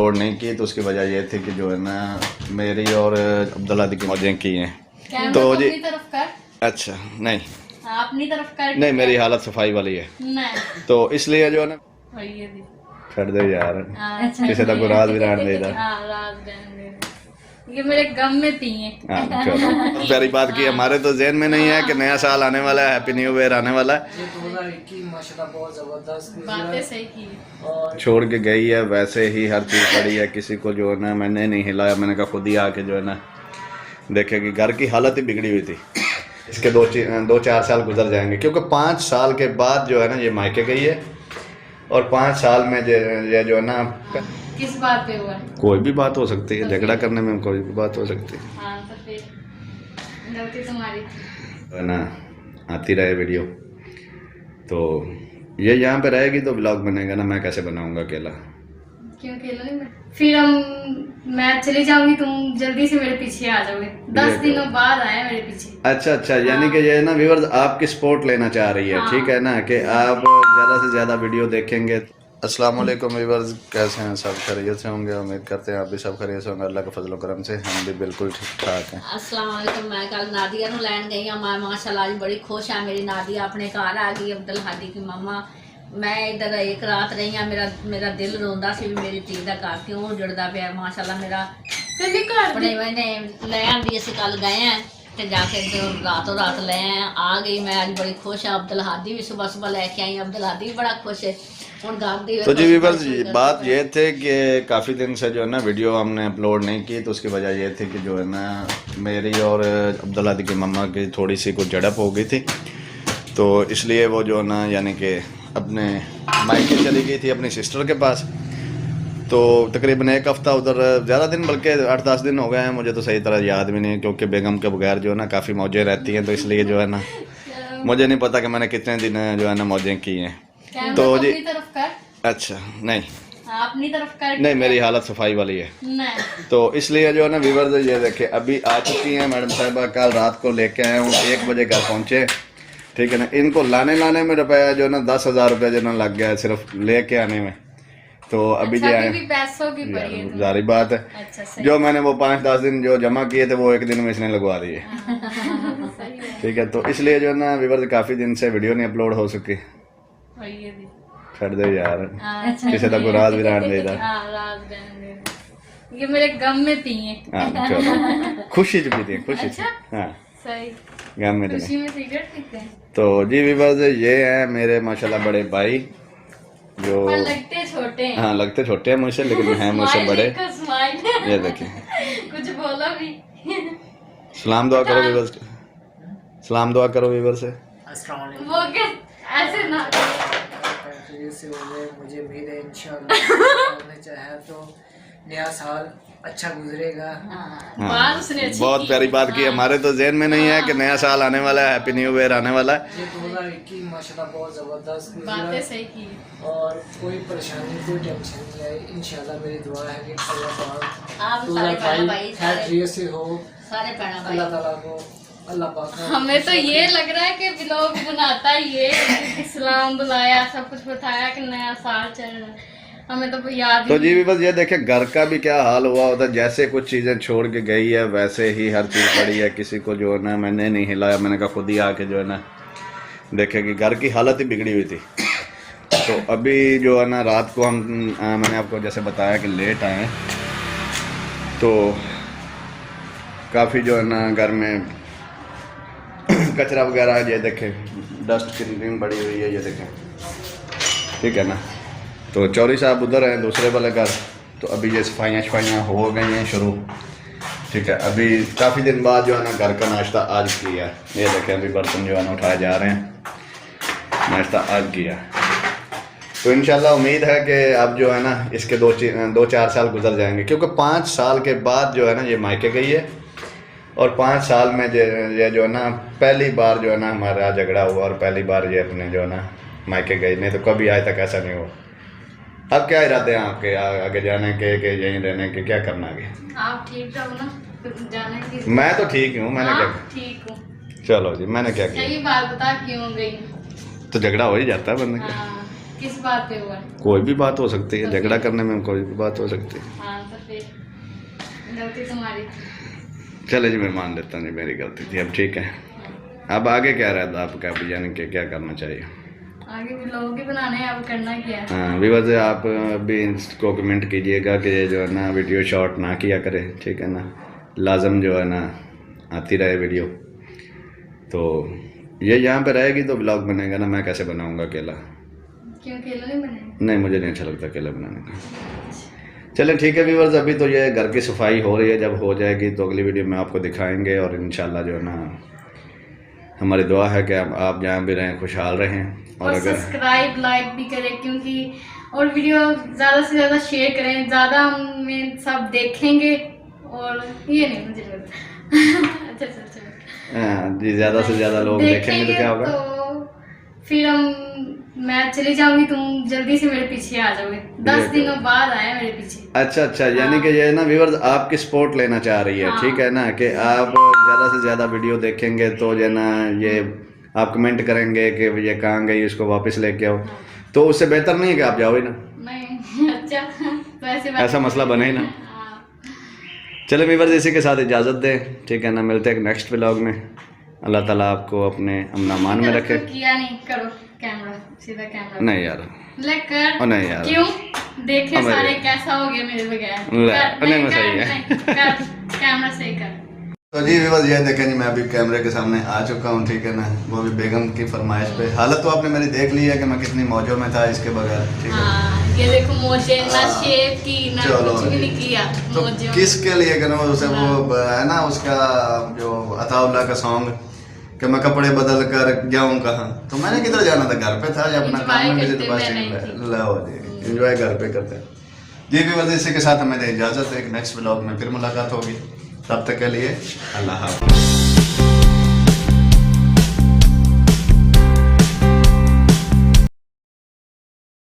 Upload नहीं की तो उसकी वजह ये थी कि जो है ना मेरी और अब्दुल्ला दी की मौजें की हैं तो जी अपनी तरफ कर। अच्छा नहीं अपनी तरफ कर नहीं मेरी हालत सफाई वाली है नहीं तो इसलिए जो है ना भैया दी छड़ दे यार अच्छा किसी का कोई राज भी रहने देता। हाँ राज रहने दे। ये मेरे गम में थी हैं। हाँ चलो पहली बात की हमारे तो जहन में नहीं है कि नया साल आने वाला है, हैप्पी न्यू ईयर आने वाला है। ये 2021 माशाल्लाह बहुत जबरदस्त बातें सही की और छोड़ के गई है वैसे ही हर चीज़ पड़ी है, किसी को जो है ना मैंने नहीं हिलाया, मैंने कहा खुद ही आके जो है ना देखे कि घर की हालत ही बिगड़ी हुई थी। इसके 2-4 साल गुजर जाएंगे क्योंकि 5 साल के बाद जो है ना ये मायके गई है और 5 साल में ये जो है ना किस बात पे हुआ? कोई भी बात हो सकती है, झगड़ा करने में कोई भी बात हो सकती है। हाँ तो फिर गलती तुम्हारी है ना आती रहे वीडियो तो ये यहाँ पे रहेगी तो ब्लॉग बनेगा ना, मैं कैसे बनाऊंगा अकेला। क्यों खेलो नहीं मैं फिर मैं चली जाऊंगी तुम जल्दी से मेरे पीछे आ जाओगे 10 दिनों बाद आए मेरे पीछे। अच्छा यानी कि ये ना व्यूअर्स आपकी सपोर्ट लेना चाह रही है। ठीक है ना कि आप ज़्यादा से ज़्यादा वीडियो देखेंगे। अस्सलाम वालेकुम व्यूअर्स, कैसे हैं सब? खैरियत से होंगे, उम्मीद करते हैं आप भी सब खैरियत से होंगे। अल्लाह के फजल करम से हम भी बिल्कुल ठीक ठाक हैं। अस्सलाम वालेकुम। मैं कल नादिया ਨੂੰ ਲੈਣ गई हाँ, मैं माशाल्लाह आज बड़ी खुश हाँ। मेरी नादिया अपने घर आ गई, अब्दुल हादी की मम्मा। मैं इधर एक रात रही हाँ, मेरा दिल रोंदा सी भी मेरी धी का घर क्यों उजड़दा पिया। माशाल्लाह मेरा अपने मैंने ले आंदी, असीं कल गए हैं ते जाके रातों रात ले आ गई। मैं आज बड़ी खुश हाँ। अब्दुल हादी भी सुबह लेके आई, अब्दुल हादी भी बड़ा खुश है। तो जी व्यूअर्स बात ये थे कि काफ़ी दिन से जो है ना वीडियो हमने अपलोड नहीं की तो उसकी वजह ये थी कि जो है ना मेरी और अब्दुल्ला दी की मम्मा की थोड़ी सी कुछ झड़प हो गई थी तो इसलिए वो जो है ना यानी कि अपने मायके चली गई थी अपनी सिस्टर के पास। तो तकरीबन एक हफ़्ता उधर, ज़्यादा दिन बल्कि 8-10 दिन हो गए हैं, मुझे तो सही तरह याद भी नहीं क्योंकि बेगम के बगैर जो है ना काफ़ी मौजें रहती हैं तो इसलिए जो है ना मुझे नहीं पता कि मैंने कितने दिन जो है ना मौजें की हैं। तो जी अपनी तरफ कर। अच्छा नहीं अपनी तरफ कर नहीं मेरी हालत सफाई वाली है नहीं तो इसलिए जो है ना व्यूअर्स ये देखे अभी आ चुकी हैं मैडम साहिबा। कल रात को लेके आए हूँ, 1 बजे घर पहुँचे। ठीक है ना, इनको लाने में रुपया जो है ना 10,000 रुपया जो ना लग गया है सिर्फ लेके आने में। तो अभी जो आए पैसों की पड़ी है जारी बात है। अच्छा, जो मैंने वो 5-10 दिन जो जमा किए थे वो 1 दिन में इसने लगवा दिए। ठीक है, तो इसलिए जो है ना व्यूअर्स काफ़ी दिन से वीडियो नहीं अपलोड हो सकी। छड़ दे यार किसी का कोई राज भी रहने देता। ये मेरे गम में थी हैं। हाँ चलो खुशी च पीती है, खुशी अच्छा? हाँ सही गम में तो खुशी नहीं। में सिगरेट पीते हैं तो जी व्यूअर्स ये हैं मेरे माशाल्लाह बड़े भाई जो पर लगते छोटे हैं। हाँ लगते छोटे हैं मुझसे लेकिन हैं मुझसे बड़े। स्माइल ये देखिए कुछ बोलो भी। सलाम दुआ करो व्यूअर्स, सलाम दुआ करो व्यूअर्स से। अस्सलाम वालेकुम। वो क्या ऐसे ना से हो गए, मुझे उम्मीद है इंशाल्लाह हमने चाहा तो नया साल अच्छा गुजरेगा। बात उसने अच्छी बहुत की। प्यारी बात की। हमारे तो जहन में नहीं है कि नया साल आने वाला है, हैप्पी न्यू ईयर आने वाला है। ये 2021 माशाल्लाह बहुत जबरदस्त बातें गुजरा सही की और कोई परेशानी कोई टेंशन नहीं आई। इंशाल्लाह मेरी दुआ है कि अल्लाह आप सारे भैन भाई खैरियत से हो। सारे भैन भाई अल्लाह ताला को अल्लाह पाक ने हमें तो ये लग रहा है कि ब्लॉग बनाता ये इस्लाम बुलाया सब कुछ बताया कि नया साल चल रहा है, हमें तो कोई याद तो ही जी भी बस ये देखे घर का भी क्या हाल हुआ होता है। जैसे कुछ चीज़ें छोड़ के गई है वैसे ही हर चीज़ पड़ी है, किसी को जो है ना मैंने नहीं हिलाया, मैंने कहा खुद ही आके जो है ना देखे कि घर की हालत ही बिगड़ी हुई थी। तो अभी जो है ना रात को हम मैंने आपको जैसे बताया कि लेट आए तो काफ़ी जो है ना घर में कचरा वगैरह ये देखें, डस्ट कितनी बड़ी हुई है ये देखें। ठीक है ना, तो चौधरी साहब उधर हैं दूसरे वाले घर, तो अभी ये सफाइयाँ हो गई हैं शुरू। ठीक है, अभी काफ़ी दिन बाद जो है ना घर का नाश्ता आज किया। ये देखें अभी बर्तन जो है ना उठाए जा रहे हैं, नाश्ता आज किया। तो इंशाल्लाह उम्मीद है कि अब जो है ना इसके 2-4 साल गुजर जाएंगे क्योंकि 5 साल के बाद जो है ना ये मायके गई है और 5 साल में ये जो है ना पहली बार जो है ना हमारा झगड़ा हुआ और पहली बार ये अपने जो है ना मायके गई, नहीं तो कभी आज तक ऐसा नहीं हुआ। अब क्या इरादे हैं आपके आगे जाने के यहीं रहने के, क्या करना आगे? आप ठीक रहो ना जाने की। मैं तो ठीक हूँ, मैंने क्या ठीक हूँ। चलो जी मैंने क्या सही किया? बात बता क्यों गई? तो झगड़ा हो ही जाता है बंदे का। हाँ किस बात पे हुआ? कोई भी बात हो सकती है, झगड़ा करने में कोई भी बात हो सकती है। हाँ तो फिर गलती तुम्हारी थी। चले जी, मैं मान लेता हूँ जी मेरी गलती थी, अब ठीक है। अब आगे क्या रहता है आपका, यानी कि क्या करना चाहिए? आगे भी लोग ही बनाने हैं, अब करना क्या है? हाँ, व्यूअर्स आप भी इसको कमेंट कीजिएगा कि ये जो है ना वीडियो शॉर्ट ना किया करें, ठीक है ना, लाजम जो है ना आती रहे वीडियो। तो ये यहाँ पे रहेगी तो व्लॉग बनेगा ना, मैं कैसे बनाऊँगा अकेला? क्यों अकेला नहीं बनेगा? नहीं, मुझे नहीं अच्छा लगता अकेला बनाने का। चलें ठीक है व्यूअर्स, अभी तो ये घर की सफाई हो रही है, जब हो जाएगी तो अगली वीडियो में आपको दिखाएंगे। और इंशाल्लाह जो है ना हमारी दुआ है कि आप जहाँ भी रहें खुशहाल रहें। और अगर सब्सक्राइब लाइक भी करें, क्योंकि और वीडियो ज़्यादा से ज़्यादा शेयर करें, ज़्यादा हमें सब देखेंगे। और ये नहीं मुझे लगता अच्छा हाँ जी, ज़्यादा से ज़्यादा लोग देखेंगे तो क्या होगा? तो फिर मैं चली जाऊंगी, तुम जल्दी से मेरे पीछे आ जाओगे। 10 दिनों बाद आए मेरे पीछे। अच्छा, यानी कि ये ना व्यूअर्स आपकी सपोर्ट लेना चाह रही है, ठीक है ना, कि आप ज़्यादा से ज़्यादा वीडियो देखेंगे तो जो ना ये आप कमेंट करेंगे कि ये कहाँ गई, उसको वापस लेके आओ। तो उससे बेहतर नहीं है कि आप जाओ ही ना? नहीं अच्छा, तो ऐसा मसला बने ही ना। हाँ। चलो व्यूअर्स, इसी के साथ इजाज़त दें, ठीक है ना, मिलते हैं नेक्स्ट व्लॉग में। अल्लाह ताला आपको अपने अमन में रखे। किया नहीं, करो कैमरा सीधा कैमरा। नहीं यार, लेकर नहीं यार, क्यों देखे हमारे- सारे कैसा हो गया मेरे बगैर? नहीं, मैं सही है। कैमरा सही कर। तो जी व्यूअर्स ये देखें जी, मैं अभी कैमरे के सामने आ चुका हूँ, ठीक है ना, वो भी बेगम की फरमाइश पे। हालत तो आपने मेरी देख ली है कि मैं कितनी मौजों में था इसके बगैर, ठीक है। हाँ, ये देखो मोजे ना हाँ। शेव की ना चलो कुछ भी जी। नहीं किया। तो मोजे किसके लिए करूँ उसे, वो है ना उसका जो अताउल्ला का सॉन्ग कि मैं कपड़े बदल कर जाऊँ कहाँ, तो मैंने किधर जाना था, घर पे था या अपना काम में बिजी, तो बस लो जी एंजॉय घर पे करते हैं जी। व्यूअर्स इसी के साथ हमें इजाज़त है, एक नेक्स्ट व्लॉग में फिर मुलाकात होगी, तब तक के लिए अल्लाह हाफ़िज़।